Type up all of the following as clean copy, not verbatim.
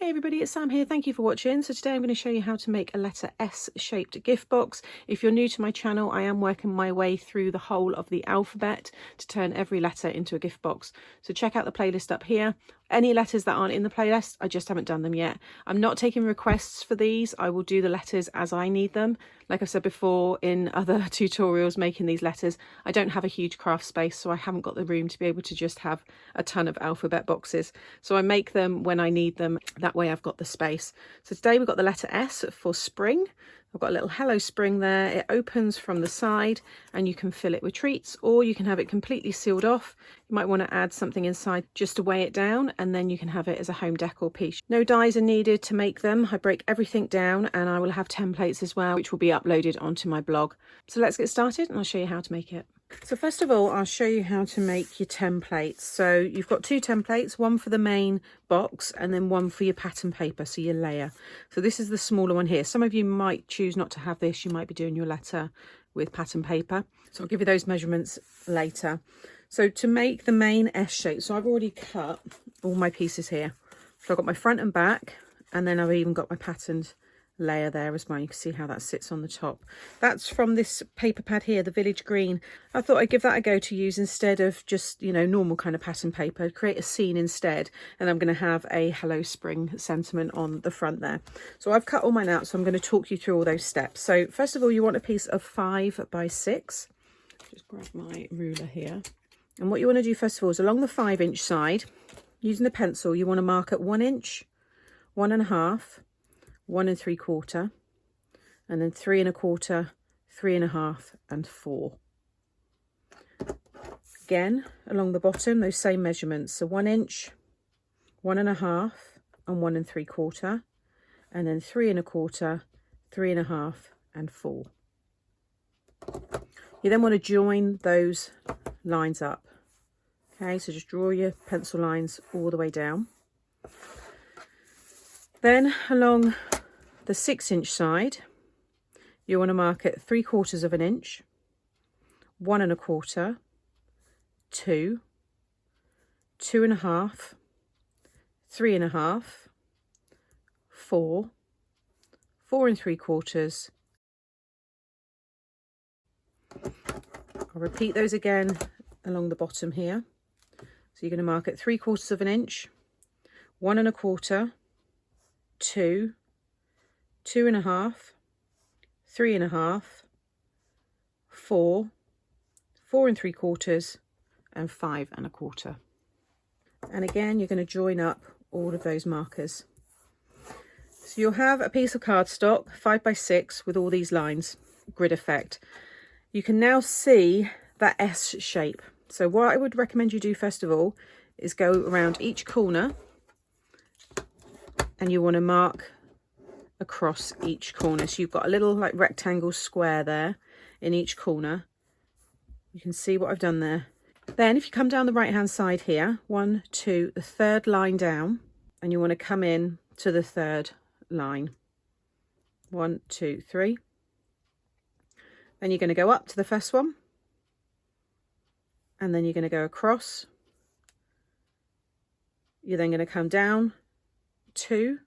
Hey everybody, it's Sam here. Thank you for watching. So today I'm going to show you how to make a letter S shaped gift box. If you're new to my channel, I am working my way through the whole of the alphabet to turn every letter into a gift box. So check out the playlist up here. Any letters that aren't in the playlist, I just haven't done them yet. I'm not taking requests for these. I will do the letters as I need them. Like I've said before in other tutorials making these letters, I don't have a huge craft space, so I haven't got the room to be able to just have a ton of alphabet boxes. So I make them when I need them. That way I've got the space. So today we've got the letter S for spring. I've got a little hello spring there. It opens from the side and you can fill it with treats, or you can have it completely sealed off. You might want to add something inside just to weigh it down, and then you can have it as a home decor piece. No dies are needed to make them. I break everything down and I will have templates as well, which will be uploaded onto my blog. So let's get started and I'll show you how to make it. So first of all, I'll show you how to make your templates. So you've got two templates, one for the main box and then one for your pattern paper, so your layer. So this is the smaller one here. Some of you might choose not to have this. You might be doing your letter with pattern paper. So I'll give you those measurements later. So to make the main S shape, so I've already cut all my pieces here. So I've got my front and back, and then I've even got my patterned layer there as well. You can see how that sits on the top. That's from this paper pad here, the Village Green. I thought I'd give that a go to use instead of just, you know, normal kind of pattern paper. Create a scene instead, and I'm going to have a hello spring sentiment on the front there. So I've cut all mine out, so I'm going to talk you through all those steps. So first of all, you want a piece of 5 by 6. Just grab my ruler here, and what you want to do first of all is along the 5-inch side, using the pencil, you want to mark at 1 inch, 1.5, 1 3/4, and then 3 1/4, 3 1/2, and 4. Again, along the bottom, those same measurements. So 1 inch, 1.5, and 1 3/4, and then 3 1/4, 3 1/2, and 4. You then want to join those lines up. Okay, so just draw your pencil lines all the way down. Then along the 6-inch side, you want to mark it 3/4 of an inch, 1 1/4, 2, 2 1/2, 3 1/2, 4, 4 3/4. I'll repeat those again along the bottom here. So you're going to mark it 3/4 of an inch, 1 1/4, 2, 2 1/2, 3 1/2, 4, 4 3/4, and 5 1/4. And again, you're going to join up all of those markers. So you'll have a piece of cardstock, 5 by 6, with all these lines, grid effect. You can now see that S shape. So what I would recommend you do first of all is go around each corner, and you want to mark across each corner. So you've got a little like rectangle square there in each corner. You can see what I've done there. Then if you come down the right hand side here, 1, 2, the third line down, and you want to come in to the third line. 1, 2, 3. Then you're going to go up to the first one, and then you're going to go across. You're then going to come down 2,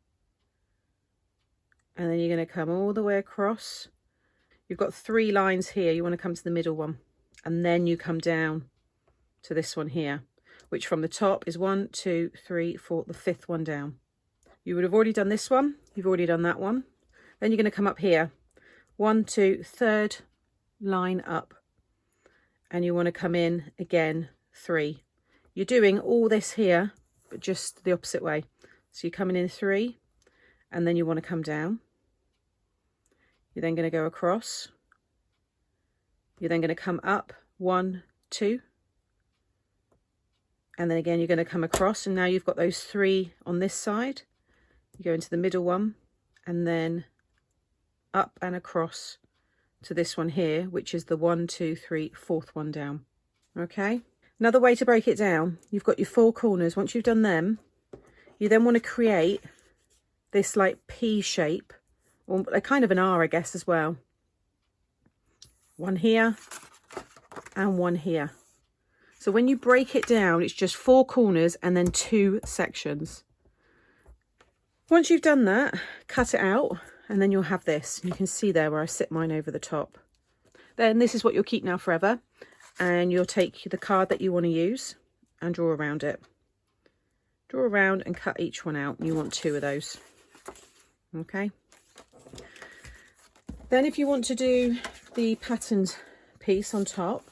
and then you're going to come all the way across. You've got 3 lines here. You want to come to the middle one, and then you come down to this one here, which from the top is 1, 2, 3, 4, the 5th one down. You would have already done this one. You've already done that one. Then you're going to come up here, 1, 2, third line up, and you want to come in again 3. You're doing all this here, but just the opposite way. So you're coming in 3, and then you want to come down. You're then going to go across. You're then going to come up 1, 2, and then again you're going to come across, and now you've got those 3 on this side. You go into the middle one, and then up and across to this one here, which is the 1, 2, 3, 4th one down. Okay, another way to break it down, you've got your 4 corners. Once you've done them, you then want to create this like P shape, or a kind of an R, I guess, as well. One here and one here. So when you break it down, it's just 4 corners and then 2 sections. Once you've done that, cut it out, and then you'll have this. You can see there where I sit mine over the top. Then this is what you'll keep now forever, and you'll take the card that you want to use and draw around it. Draw around and cut each one out. You want 2 of those. Okay. Then if you want to do the patterned piece on top,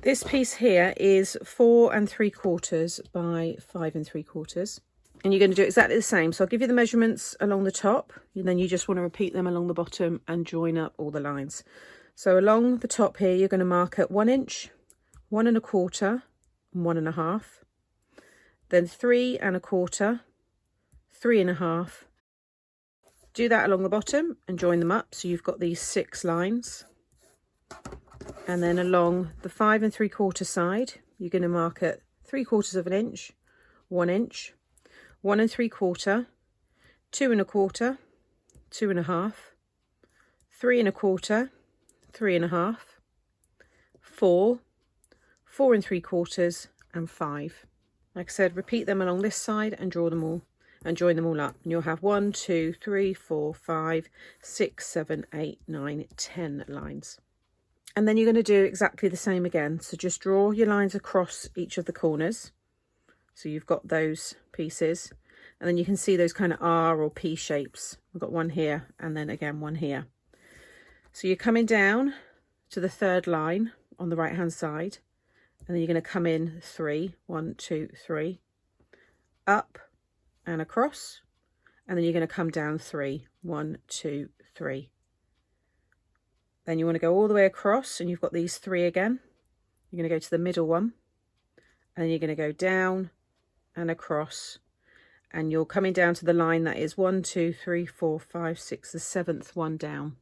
this piece here is 4 3/4 by 5 3/4. And you're going to do exactly the same. So I'll give you the measurements along the top, and then you just want to repeat them along the bottom and join up all the lines. So along the top here, you're going to mark at 1 inch, 1 1/4, and 1 1/2. Then 3 1/4, 3 1/2. Do that along the bottom and join them up. So you've got these 6 lines. And then along the 5 3/4 side, you're going to mark at 3/4 of an inch, 1 inch, 1 3/4, 2 1/4, 2 1/2, 3 1/4, 3 1/2, 4, 4 3/4, and 5. Like I said, repeat them along this side and draw them all and join them all up. And you'll have 1, 2, 3, 4, 5, 6, 7, 8, 9, 10 lines. And then you're going to do exactly the same again. So just draw your lines across each of the corners. So you've got those pieces, and then you can see those kind of R or P shapes. We've got one here and then again one here. So you're coming down to the 3rd line on the right hand side, and then you're going to come in 3, 1, 2, 3, up and across, and then you're going to come down 3, 1, 2, 3. Then you want to go all the way across, and you've got these 3 again. You're going to go to the middle one, and then you're going to go down and across, and you're coming down to the line that is 1, 2, 3, 4, 5, 6, the 7th one down.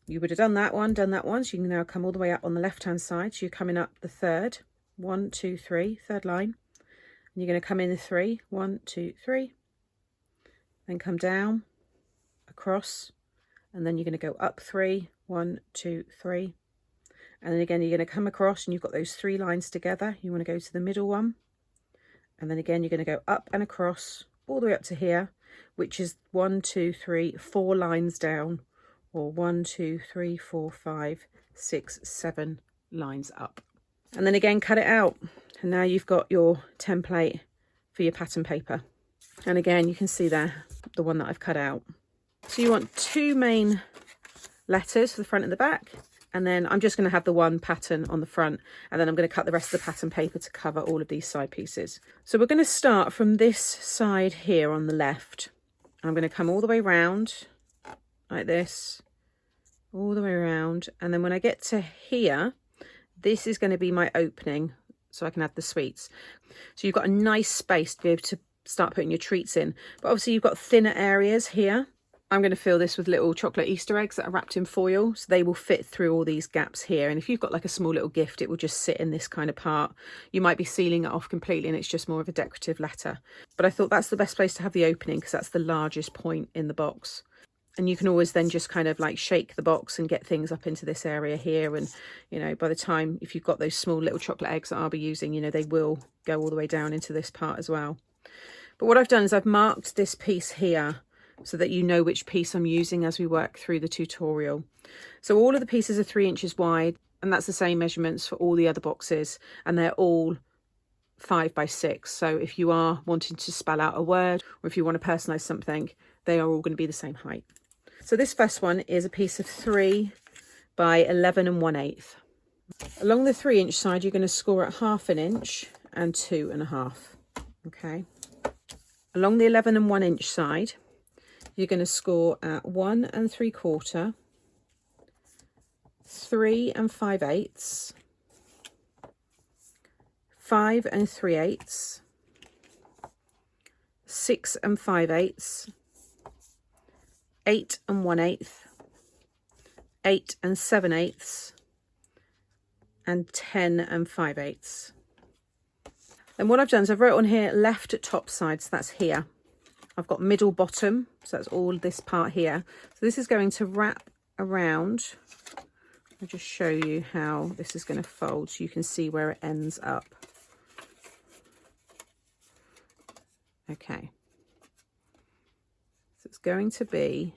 You would have done that one, so you can now come all the way up on the left hand side. So you're coming up the 3rd, 1, 2, 3, 3rd line, and you're going to come in the 3, 1, 2, 3, then come down, across, and then you're going to go up 3, 1, 2, 3, and then again you're going to come across, and you've got those 3 lines together. You want to go to the middle one, and then again you're going to go up and across all the way up to here, which is 1, 2, 3, 4 lines down, or 1, 2, 3, 4, 5, 6, 7 lines up. And then again cut it out, and now you've got your template for your pattern paper. And again you can see there the one that I've cut out. So you want 2 main letters for the front and the back, and then I'm just going to have the one pattern on the front, and then I'm going to cut the rest of the pattern paper to cover all of these side pieces. So we're going to start from this side here on the left. I'm going to come all the way around like this, all the way around, and then when I get to here, this is going to be my opening so I can add the sweets. So you've got a nice space to be able to start putting your treats in, but obviously you've got thinner areas here. I'm going to fill this with little chocolate Easter eggs that are wrapped in foil, so they will fit through all these gaps here. And if you've got like a small little gift, it will just sit in this kind of part. You might be sealing it off completely and it's just more of a decorative letter. But I thought that's the best place to have the opening because that's the largest point in the box. And you can always then just kind of like shake the box and get things up into this area here. And, you know, by the time, if you've got those small little chocolate eggs that I'll be using, you know, they will go all the way down into this part as well. But what I've done is I've marked this piece here so that you know which piece I'm using as we work through the tutorial. So all of the pieces are 3 inches wide, and that's the same measurements for all the other boxes, and they're all 5 by 6. So if you are wanting to spell out a word, or if you want to personalize something, they are all going to be the same height. So this first one is a piece of 3 by 11 1/8. Along the 3 inch side, you're going to score at 1/2 inch and 2 1/2. Okay. Along the 11 1/inch side, you're going to score at 1 3/4, 3 5/8, 5 3/8, 6 5/8, 8 1/8, 8 7/8, and 10 5/8. And what I've done is I've wrote on here left at top side, so that's here. I've got middle bottom, so that's all this part here. So this is going to wrap around. I'll just show you how this is going to fold so you can see where it ends up. Okay. So it's going to be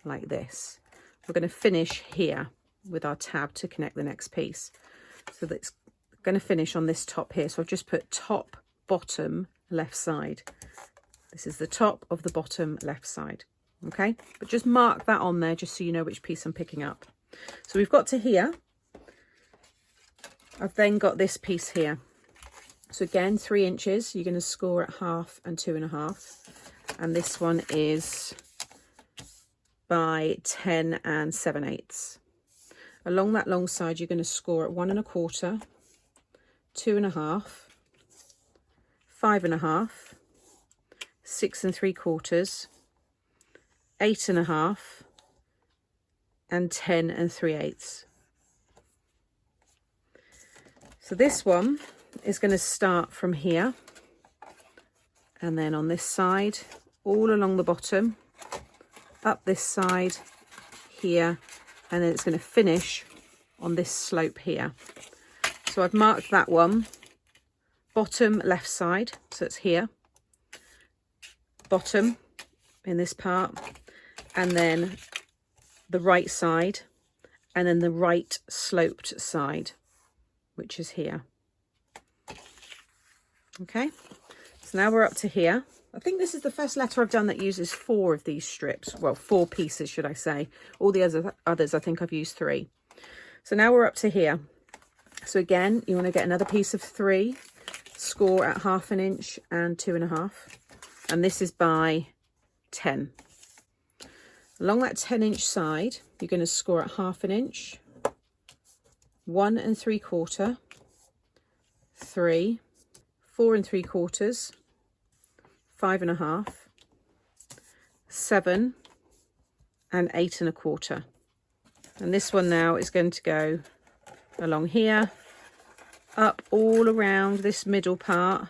like this. We're going to finish here with our tab to connect the next piece. So that's going to finish on this top here. So I've just put top, bottom, left side. This is the top of the bottom left side. Okay, but just mark that on there just so you know which piece I'm picking up. So we've got to here. I've then got this piece here. So again, 3 inches, you're going to score at 1/2 and 2.5. And this one is by 10 and 7/8. Along that long side, you're going to score at 1 1/4, 2.5, 5.5, 6 3/4, 8.5, and 10 3/8. So this one is going to start from here, and then on this side, all along the bottom, up this side here, and then it's going to finish on this slope here. So I've marked that one, bottom left side, so it's here, bottom in this part, and then the right side, and then the right sloped side, which is here. Okay, so now we're up to here. I think this is the first letter I've done that uses 4 of these strips. Well, 4 pieces, should I say. All the others, I think I've used 3. So now we're up to here. So again, you want to get another piece of 3, score at 1/2 inch and 2.5. And this is by 10. Along that 10-inch side, you're going to score at 1/2 inch, 1 3/4, 3, 4 3/4, 5.5, 7, and 8 1/4. And this one now is going to go along here, up all around this middle part,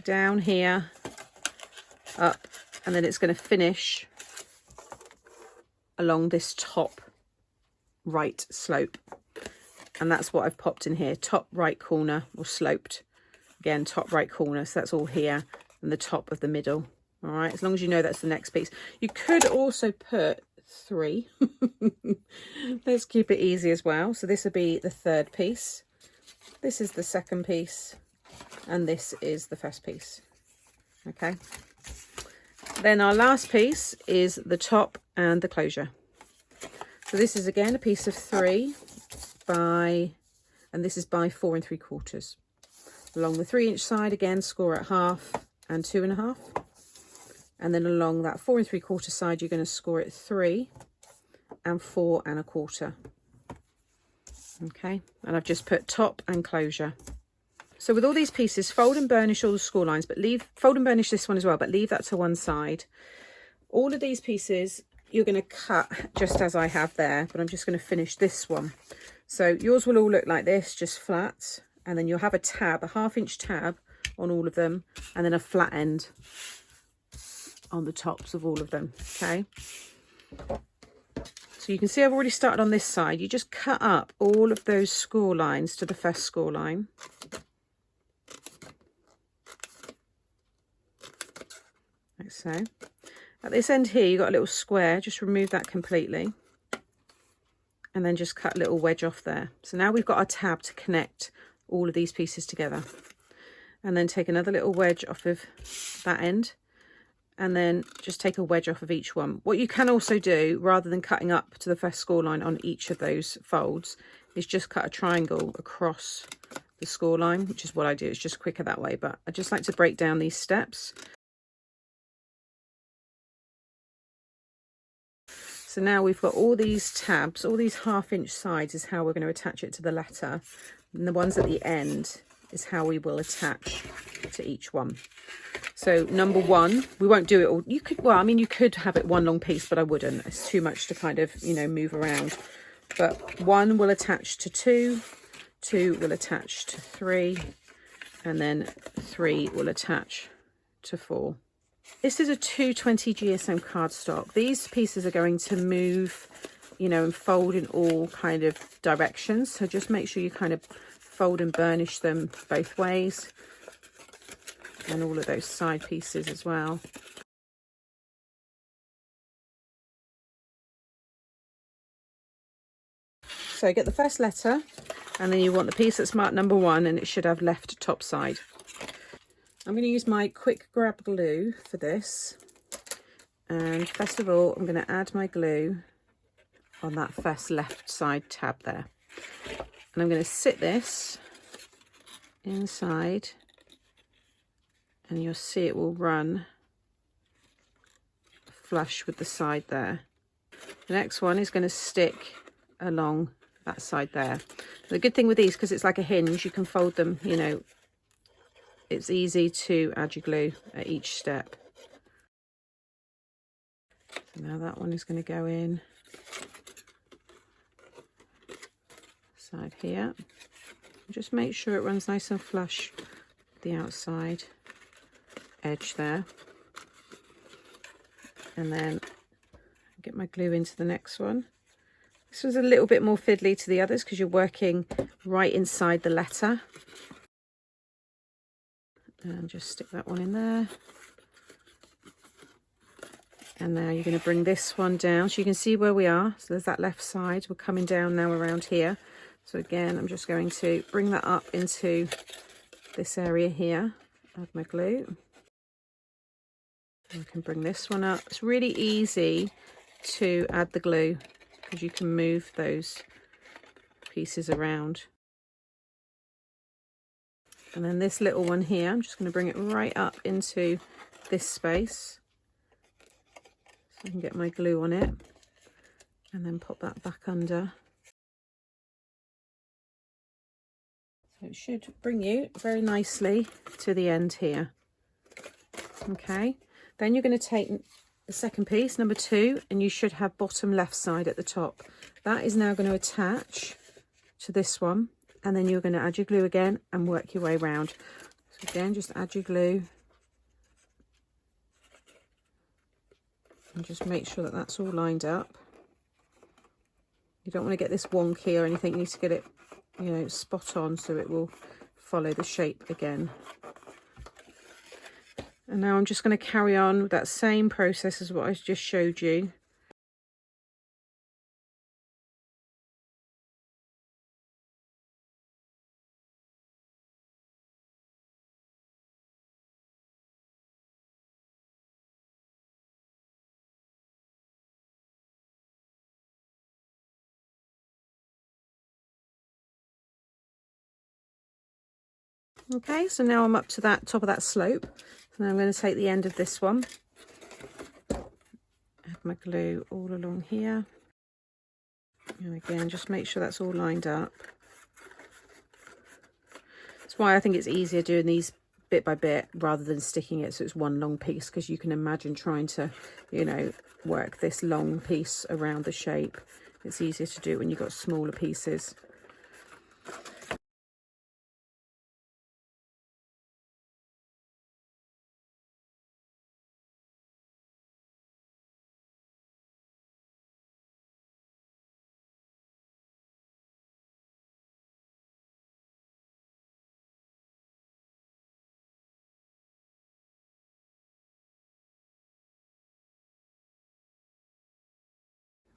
down here, up, and then it's going to finish along this top right slope. And that's what I've popped in here, top right corner, or sloped. Again, top right corner, so that's all here, and the top of the middle. All right, as long as you know that's the next piece. You could also put 3. Let's keep it easy as well. So this will be the 3rd piece. This is the 2nd piece, and this is the 1st piece. Okay. Then our last piece is the top and the closure. So this is again a piece of 3 by, and this is by 4 3/4. Along the 3-inch side, again, score at 1/2 and 2.5. And then along that 4 3/4 side, you're going to score at 3 and 4 1/4. Okay, and I've just put top and closure. So with all these pieces, fold and burnish all the score lines, but fold and burnish this one as well, but leave that to one side. All of these pieces, you're going to cut just as I have there, but I'm just going to finish this one. So yours will all look like this, just flat, and then you'll have a tab, a 1/2 inch tab on all of them, and then a flat end on the tops of all of them. Okay, so you can see I've already started on this side. You just cut up all of those score lines to the first score line. Like so. At this end here, you've got a little square, just remove that completely. And then just cut a little wedge off there. So now we've got our tab to connect all of these pieces together. And then take another little wedge off of that end. And then just take a wedge off of each one. What you can also do, rather than cutting up to the first score line on each of those folds, is just cut a triangle across the score line, which is what I do. It's just quicker that way, but I just like to break down these steps. So now we've got all these tabs, all these 1/2 inch sides is how we're going to attach it to the letter. And the ones at the end is how we will attach to each one. So number 1, we won't do it all. You could, well, I mean, you could have it one long piece, but I wouldn't. It's too much to kind of, you know, move around. But 1 will attach to 2, 2 will attach to 3, and then 3 will attach to 4. This is a 220 GSM cardstock. These pieces are going to move, you know, and fold in all kind of directions. So just make sure you kind of fold and burnish them both ways. And all of those side pieces as well. So get the first letter, and then you want the piece that's marked number 1, and it should have left top side. I'm going to use my quick grab glue for this. And first of all, I'm going to add my glue on that first left side tab there. And I'm going to sit this inside, and you'll see it will run flush with the side there. The next one is going to stick along that side there. The good thing with these, because it's like a hinge, you can fold them, you know, it's easy to add your glue at each step. So now that one is going to go in side here. Just make sure it runs nice and flush with the outside edge there. And then get my glue into the next one. This was a little bit more fiddly to the others because you're working right inside the letter. And just stick that one in there. And now you're going to bring this one down so you can see where we are. So there's that left side. We're coming down now around here. So again, I'm just going to bring that up into this area here. Add my glue. I can bring this one up. It's really easy to add the glue because you can move those pieces around. And then this little one here, I'm just going to bring it right up into this space so I can get my glue on it, and then pop that back under. So it should bring you very nicely to the end here. Okay, then you're going to take the second piece, number 2, and you should have bottom left side at the top. That is now going to attach to this one, and then you're going to add your glue again and work your way around. So again, just add your glue and just make sure that that's all lined up. You don't want to get this wonky or anything. You need to get it, you know, spot on so it will follow the shape again. And now I'm just going to carry on with that same process as what I just showed you. Okay, so now I'm up to that top of that slope. So now I'm going to take the end of this one, add my glue all along here, and again just make sure that's all lined up. That's why I think it's easier doing these bit by bit rather than sticking it so it's one long piece, because you can imagine trying to, you know, work this long piece around the shape. It's easier to do when you've got smaller pieces.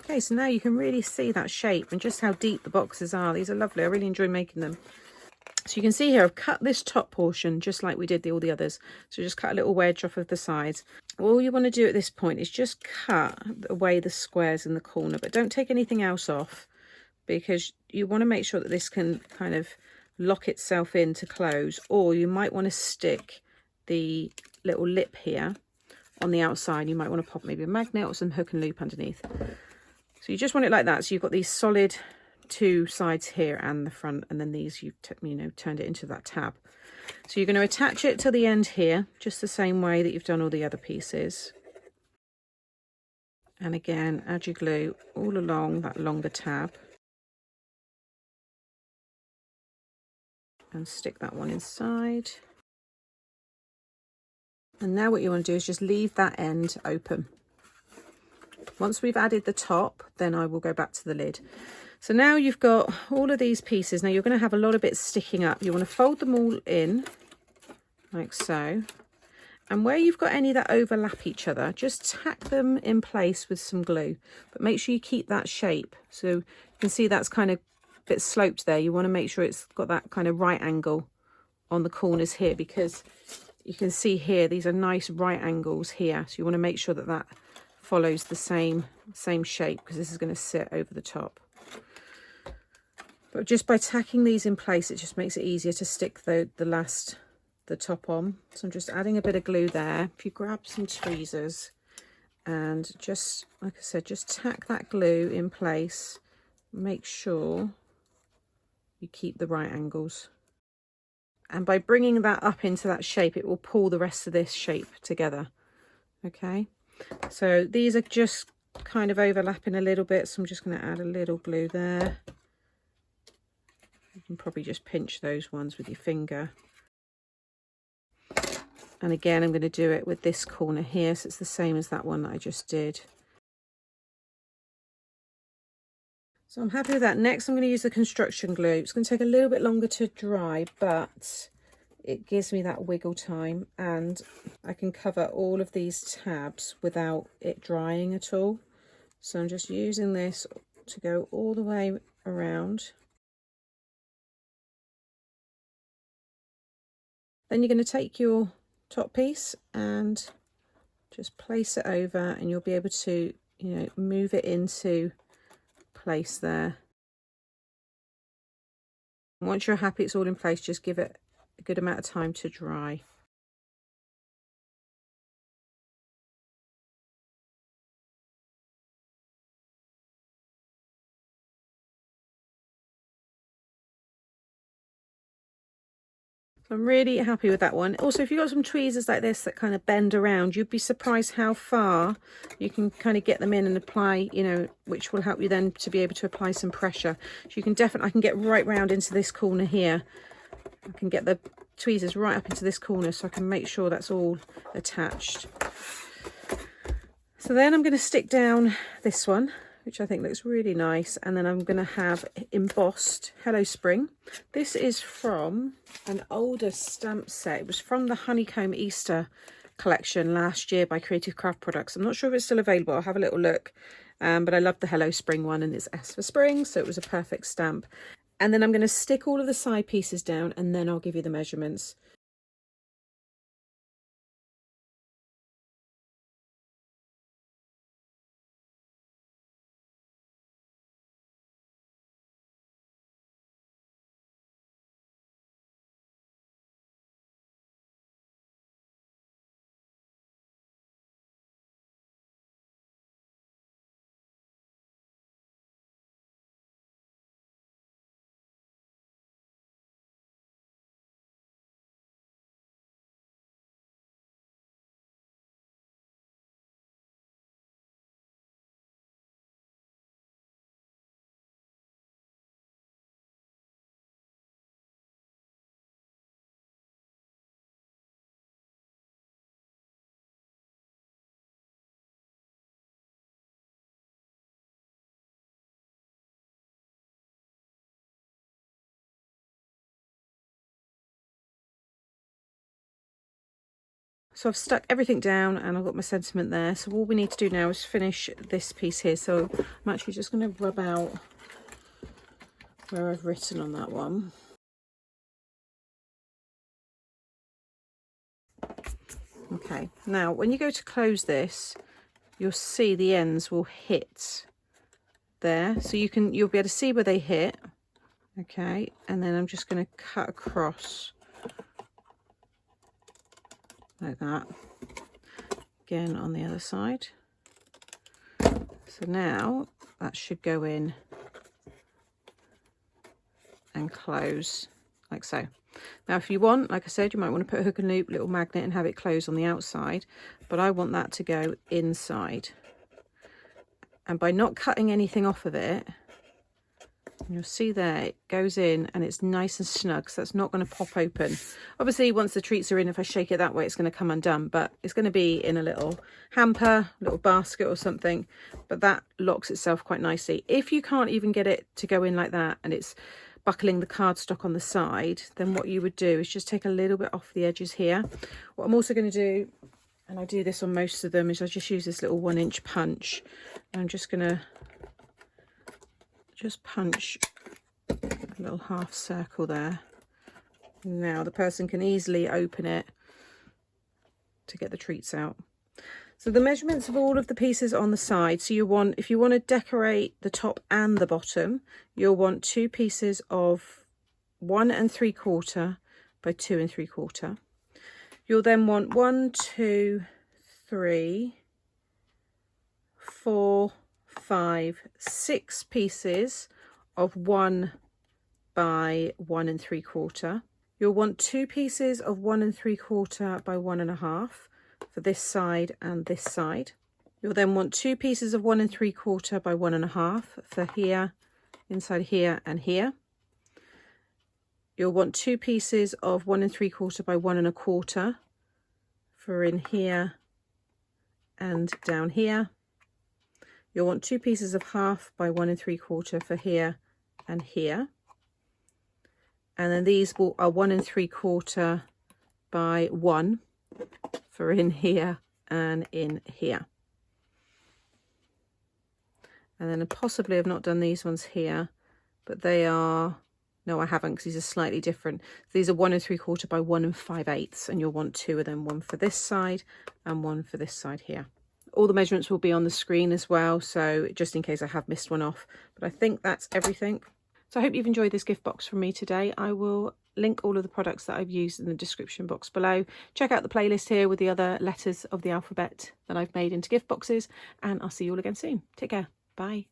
Okay, so now you can really see that shape and just how deep the boxes are. These are lovely. I really enjoy making them. So you can see here I've cut this top portion just like we did all the others. So just cut a little wedge off of the sides. All you want to do at this point is just cut away the squares in the corner, but don't take anything else off, because you want to make sure that this can kind of lock itself in to close, or you might want to stick the little lip here on the outside. You might want to pop maybe a magnet or some hook and loop underneath. So you just want it like that. So you've got these solid 2 sides here and the front, and then these you've turned it into that tab. So you're going to attach it to the end here, just the same way that you've done all the other pieces. And again, add your glue all along that longer tab. And stick that one inside. And now what you want to do is just leave that end open. Once we've added the top, then I will go back to the lid. So now you've got all of these pieces. Now you're going to have a lot of bits sticking up. You want to fold them all in like so. And where you've got any that overlap each other, just tack them in place with some glue. But make sure you keep that shape. So you can see that's kind of bit sloped there, you want to make sure it's got that kind of right angle on the corners here, because you can see here these are nice right angles here, so you want to make sure that that follows the same shape, because this is going to sit over the top. But just by tacking these in place, it just makes it easier to stick the top on. So I'm just adding a bit of glue there. If you grab some tweezers and just, like I said, just tack that glue in place, make sure you keep the right angles. And by bringing that up into that shape, it will pull the rest of this shape together. Okay, so these are just kind of overlapping a little bit, so I'm just going to add a little glue there. You can probably just pinch those ones with your finger. And again, I'm going to do it with this corner here, so it's the same as that one that I just did. So I'm happy with that. Next, I'm going to use the construction glue. It's going to take a little bit longer to dry, but it gives me that wiggle time, and I can cover all of these tabs without it drying at all. So I'm just using this to go all the way around. Then you're going to take your top piece and just place it over, and you'll be able to, you know, move it into place there. Once you're happy it's all in place, just give it a good amount of time to dry. So I'm really happy with that one. Also, if you've got some tweezers like this that kind of bend around, you'd be surprised how far you can kind of get them in and apply, you know, which will help you then to be able to apply some pressure. So you can definitely, I can get right round into this corner here. I can get the tweezers right up into this corner, so I can make sure that's all attached. So then I'm going to stick down this one, which I think looks really nice, and then I'm going to have embossed Hello Spring. This is from an older stamp set. It was from the Honeycomb Easter collection last year by Creative Craft Products. I'm not sure if it's still available. I'll have a little look, but I love the Hello Spring one, and it's S for spring, so it was a perfect stamp. And then I'm going to stick all of the side pieces down, and then I'll give you the measurements. So I've stuck everything down and I've got my sentiment there. So all we need to do now is finish this piece here. So I'm actually just going to rub out where I've written on that one. Okay, now when you go to close this, you'll see the ends will hit there. So you'll be able to see where they hit. Okay, and then I'm just going to cut across like that, again on the other side. So now that should go in and close like so. Now if you want, like I said, you might want to put a hook and loop, little magnet, and have it close on the outside, but I want that to go inside. And by not cutting anything off of it, you'll see there it goes in and it's nice and snug, so that's not going to pop open. Obviously once the treats are in, if I shake it that way, it's going to come undone, but it's going to be in a little hamper, little basket or something, but that locks itself quite nicely. If you can't even get it to go in like that and it's buckling the cardstock on the side, then what you would do is just take a little bit off the edges here. What I'm also going to do, and I do this on most of them, is I just use this little 1-inch punch. I'm just going to just punch a little half circle there. Now the person can easily open it to get the treats out. So the measurements of all of the pieces on the side, so you want, if you want to decorate the top and the bottom, you'll want 2 pieces of 1 3/4 by 2 3/4. You'll then want 1, 2, 3, 4, 5, 6 pieces of 1 by 1 3/4. You'll want 2 pieces of 1 3/4 by 1 1/2 for this side and this side. You'll then want 2 pieces of 1 3/4 by 1 1/2 for here, inside here and here. You'll want 2 pieces of 1 3/4 by 1 1/4 for in here and down here. You'll want 2 pieces of 1/2 by 1 3/4 for here and here. And then these are 1 3/4 by 1 for in here and in here. And then possibly I've not done these ones here, but they are, no I haven't, because these are slightly different. These are 1 3/4 by 1 5/8, and you'll want 2 of them, one for this side and one for this side here. All the measurements will be on the screen as well, so just in case I have missed one off. But I think that's everything. So I hope you've enjoyed this gift box from me today. I will link all of the products that I've used in the description box below. Check out the playlist here with the other letters of the alphabet that I've made into gift boxes, and I'll see you all again soon. Take care. Bye.